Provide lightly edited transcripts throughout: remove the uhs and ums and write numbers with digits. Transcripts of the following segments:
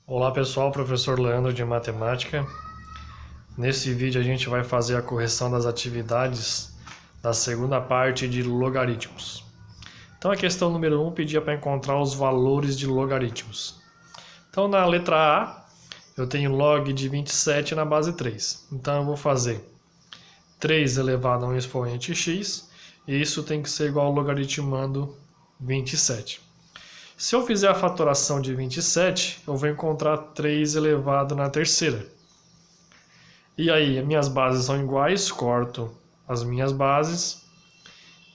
Olá pessoal, professor Leandro de Matemática. Nesse vídeo a gente vai fazer a correção das atividades da segunda parte de logaritmos. Então a questão número 1 pedia para encontrar os valores de logaritmos. Então na letra A eu tenho log de 27 na base 3. Então eu vou fazer 3 elevado a um expoente x, e isso tem que ser igual ao logaritmando 27. Se eu fizer a fatoração de 27, eu vou encontrar 3 elevado na terceira. E aí, as minhas bases são iguais, corto as minhas bases,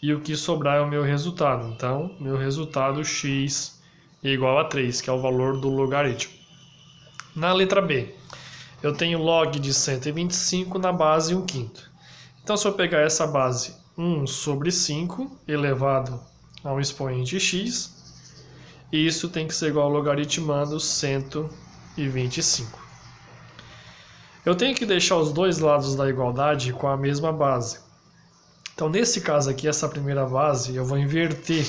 e o que sobrar é o meu resultado. Então, meu resultado x é igual a 3, que é o valor do logaritmo. Na letra B, eu tenho log de 125 na base 1/5. Então, se eu pegar essa base 1 sobre 5 elevado a um expoente x, e isso tem que ser igual ao logaritmando 125. Eu tenho que deixar os dois lados da igualdade com a mesma base. Então, nesse caso aqui, essa primeira base, eu vou inverter.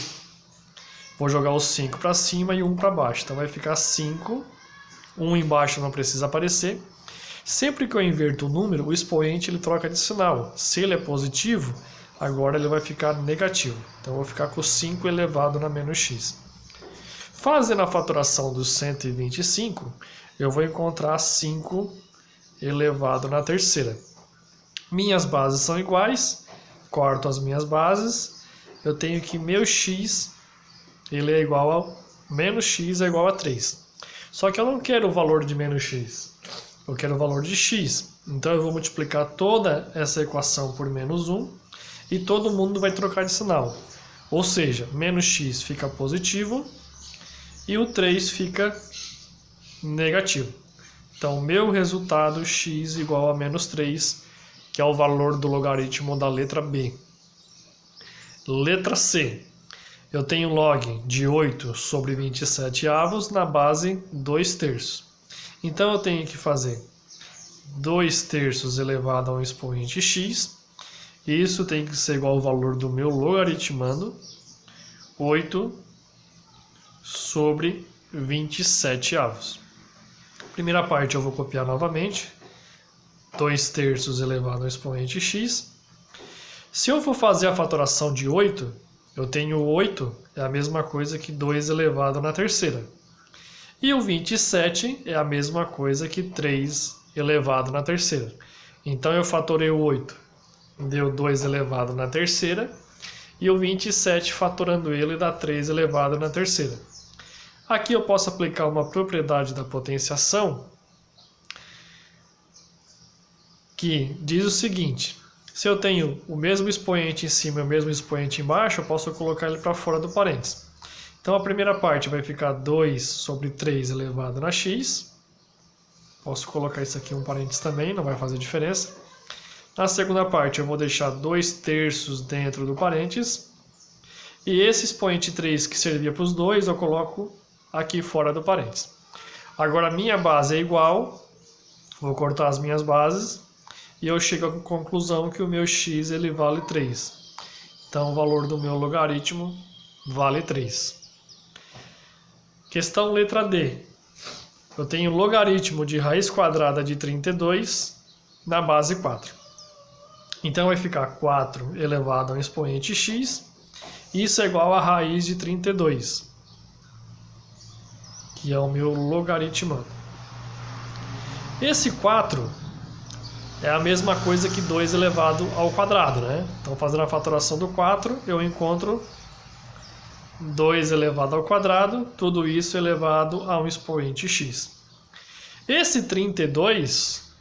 Vou jogar os 5 para cima e 1 para baixo. Então, vai ficar 5. 1 embaixo não precisa aparecer. Sempre que eu inverto o número, o expoente ele troca de sinal. Se ele é positivo, agora ele vai ficar negativo. Então, eu vou ficar com 5 elevado na menos x. Fazendo a fatoração dos 125, eu vou encontrar 5 elevado na terceira. Minhas bases são iguais, corto as minhas bases, eu tenho que meu x ele é igual a menos x é igual a 3. Só que eu não quero o valor de menos x, eu quero o valor de x. Então eu vou multiplicar toda essa equação por menos 1 e todo mundo vai trocar de sinal. Ou seja, menos x fica positivo e o 3 fica negativo. Então, meu resultado x igual a menos 3, que é o valor do logaritmo da letra B. Letra C. Eu tenho log de 8 sobre 27 avos na base 2/3. Então, eu tenho que fazer 2/3 elevado a um expoente x. E isso tem que ser igual ao valor do meu logaritmando 8 sobre 27 avos. Primeira parte eu vou copiar novamente. 2/3 elevado ao expoente x. Se eu for fazer a fatoração de 8, eu tenho 8, é a mesma coisa que 2 elevado na terceira. E o 27 é a mesma coisa que 3 elevado na terceira. Então eu fatorei o 8, deu 2 elevado na terceira. E o 27, fatorando ele, dá 3 elevado na terceira. Aqui eu posso aplicar uma propriedade da potenciação que diz o seguinte: se eu tenho o mesmo expoente em cima e o mesmo expoente embaixo, eu posso colocar ele para fora do parênteses. Então a primeira parte vai ficar 2 sobre 3 elevado na x. Posso colocar isso aqui em um parênteses também, não vai fazer diferença. Na segunda parte eu vou deixar 2/3 dentro do parênteses. E esse expoente 3 que servia para os dois, eu coloco aqui fora do parênteses. Agora a minha base é igual, vou cortar as minhas bases, e eu chego à conclusão que o meu x ele vale 3. Então o valor do meu logaritmo vale 3. Questão letra D. Eu tenho logaritmo de raiz quadrada de 32 na base 4. Então vai ficar 4 elevado a um expoente x, isso é igual a raiz de 32. Que é o meu logaritmando. Esse 4 é a mesma coisa que 2 elevado ao quadrado, né? Então, fazendo a fatoração do 4, eu encontro 2 elevado ao quadrado, tudo isso elevado a um expoente x. Esse 32,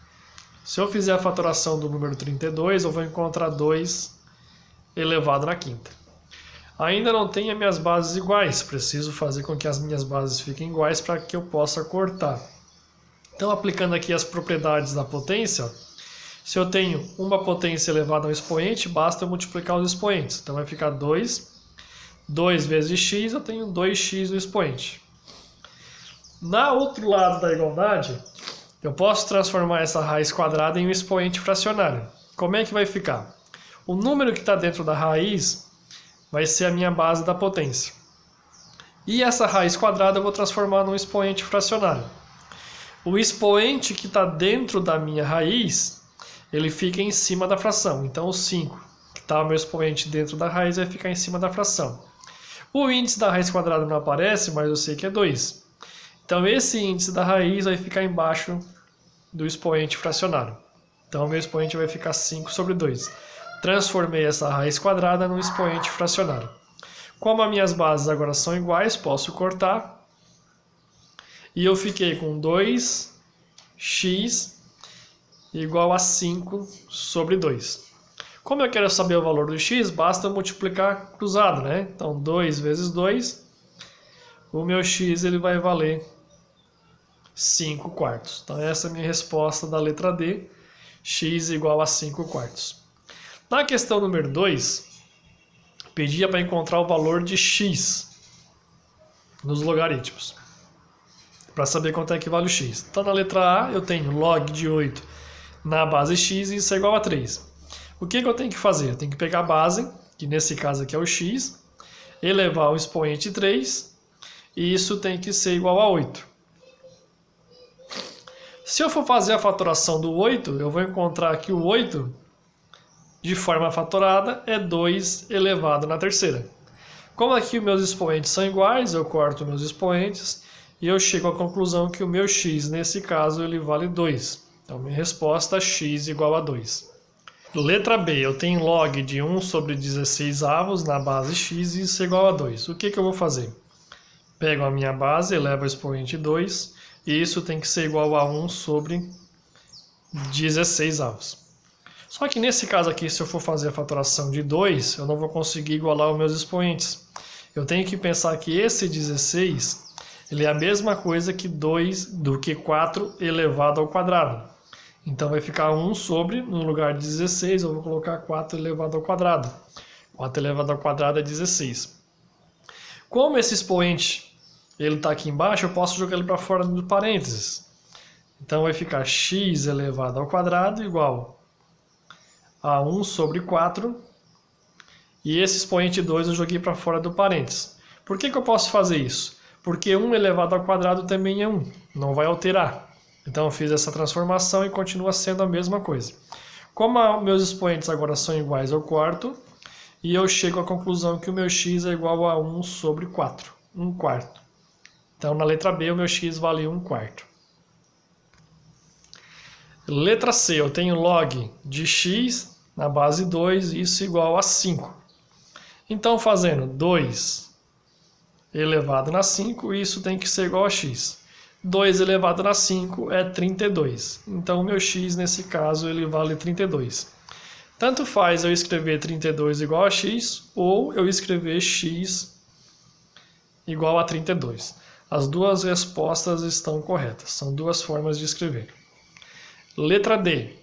se eu fizer a fatoração do número 32, eu vou encontrar 2 elevado na quinta. Ainda não tenho as minhas bases iguais, preciso fazer com que as minhas bases fiquem iguais para que eu possa cortar. Então, aplicando aqui as propriedades da potência, se eu tenho uma potência elevada a um expoente, basta eu multiplicar os expoentes. Então vai ficar 2 vezes x, eu tenho 2x no expoente. Na outro lado da igualdade, eu posso transformar essa raiz quadrada em um expoente fracionário. Como é que vai ficar? O número que está dentro da raiz vai ser a minha base da potência. E essa raiz quadrada eu vou transformar num expoente fracionário. O expoente que está dentro da minha raiz, ele fica em cima da fração. Então, o 5, que está o meu expoente dentro da raiz, vai ficar em cima da fração. O índice da raiz quadrada não aparece, mas eu sei que é 2. Então, esse índice da raiz vai ficar embaixo do expoente fracionário. Então, o meu expoente vai ficar 5 sobre 2. Transformei essa raiz quadrada no expoente fracionário. Como as minhas bases agora são iguais, posso cortar. E eu fiquei com 2x igual a 5 sobre 2. Como eu quero saber o valor do x, basta multiplicar cruzado, né? Então, 2 vezes 2, o meu x ele vai valer 5 quartos. Então, essa é a minha resposta da letra D, x igual a 5 quartos. Na questão número 2, pedia para encontrar o valor de x nos logaritmos, para saber quanto é que vale o x. Então, na letra A, eu tenho log de 8 na base x e isso é igual a 3. O que eu tenho que fazer? Eu tenho que pegar a base, que nesse caso aqui é o x, elevar o expoente 3, e isso tem que ser igual a 8. Se eu for fazer a fatoração do 8, eu vou encontrar que o 8, de forma fatorada, é 2 elevado na terceira. Como aqui meus expoentes são iguais, eu corto meus expoentes e eu chego à conclusão que o meu x, nesse caso, ele vale 2. Então, minha resposta é x igual a 2. Letra B, eu tenho log de 1 sobre 16 avos na base x e isso é igual a 2. O que eu vou fazer? Pego a minha base, elevo o expoente 2 e isso tem que ser igual a 1 sobre 16 avos. Só que nesse caso aqui, se eu for fazer a fatoração de 2, eu não vou conseguir igualar os meus expoentes. Eu tenho que pensar que esse 16, ele é a mesma coisa que 4 elevado ao quadrado. Então vai ficar 1 sobre, no lugar de 16, eu vou colocar 4 elevado ao quadrado. 4 elevado ao quadrado é 16. Como esse expoente ele está aqui embaixo, eu posso jogar ele para fora do parênteses. Então vai ficar x elevado ao quadrado igual a 1 sobre 4. E esse expoente 2 eu joguei para fora do parênteses. Por que eu posso fazer isso? Porque 1 elevado ao quadrado também é 1, não vai alterar. Então eu fiz essa transformação e continua sendo a mesma coisa. Como meus expoentes agora são iguais, eu corto e eu chego à conclusão que o meu x é igual a 1 sobre 4, 1 quarto. Então na letra B o meu x vale 1 quarto. Letra C, eu tenho log de x na base 2, isso igual a 5. Então fazendo 2 elevado na 5, isso tem que ser igual a x. 2 elevado na 5 é 32. Então, o meu x, nesse caso, ele vale 32. Tanto faz eu escrever 32 igual a x, ou eu escrever x igual a 32. As duas respostas estão corretas. São duas formas de escrever. Letra D.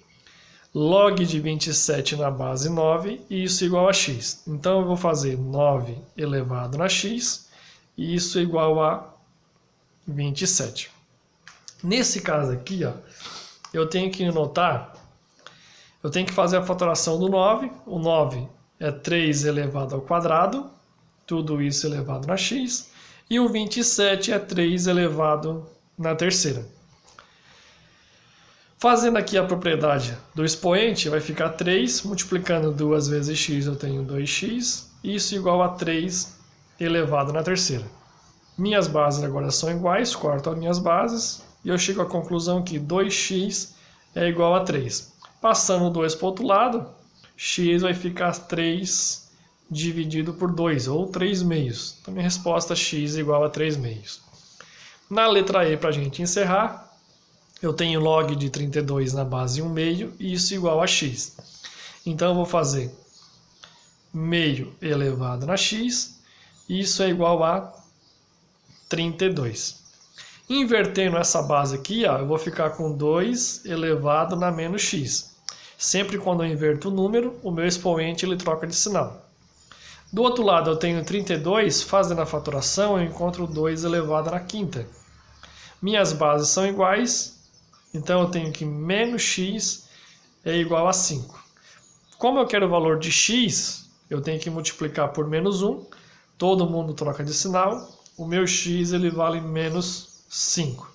Log de 27 na base 9, e isso igual a x. Então, eu vou fazer 9 elevado na x, e isso igual a 27. Nesse caso aqui, ó, eu tenho que notar, eu tenho que fazer a fatoração do 9. O 9 é 3 elevado ao quadrado, tudo isso elevado na x. E o 27 é 3 elevado na terceira. Fazendo aqui a propriedade do expoente, vai ficar 3, multiplicando 2 vezes x, eu tenho 2x. Isso igual a 3 elevado na terceira. Minhas bases agora são iguais, corto as minhas bases e eu chego à conclusão que 2x é igual a 3. Passando o 2 para o outro lado, x vai ficar 3 dividido por 2, ou 3 meios. Então, minha resposta é x igual a 3 meios. Na letra E, para a gente encerrar, eu tenho log de 32 na base 1 meio, e isso igual a x. Então, eu vou fazer meio elevado na x, e isso é igual a 32. Invertendo essa base aqui, ó, eu vou ficar com 2 elevado na menos x. Sempre quando eu inverto o número, o meu expoente ele troca de sinal. Do outro lado eu tenho 32, fazendo a fatoração eu encontro 2 elevado na quinta. Minhas bases são iguais, então eu tenho que menos x é igual a 5. Como eu quero o valor de x, eu tenho que multiplicar por menos 1, todo mundo troca de sinal. O meu x ele vale menos 5.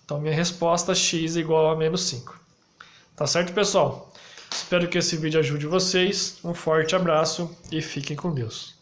Então minha resposta x igual a menos 5. Tá certo, pessoal? Espero que esse vídeo ajude vocês. Um forte abraço e fiquem com Deus.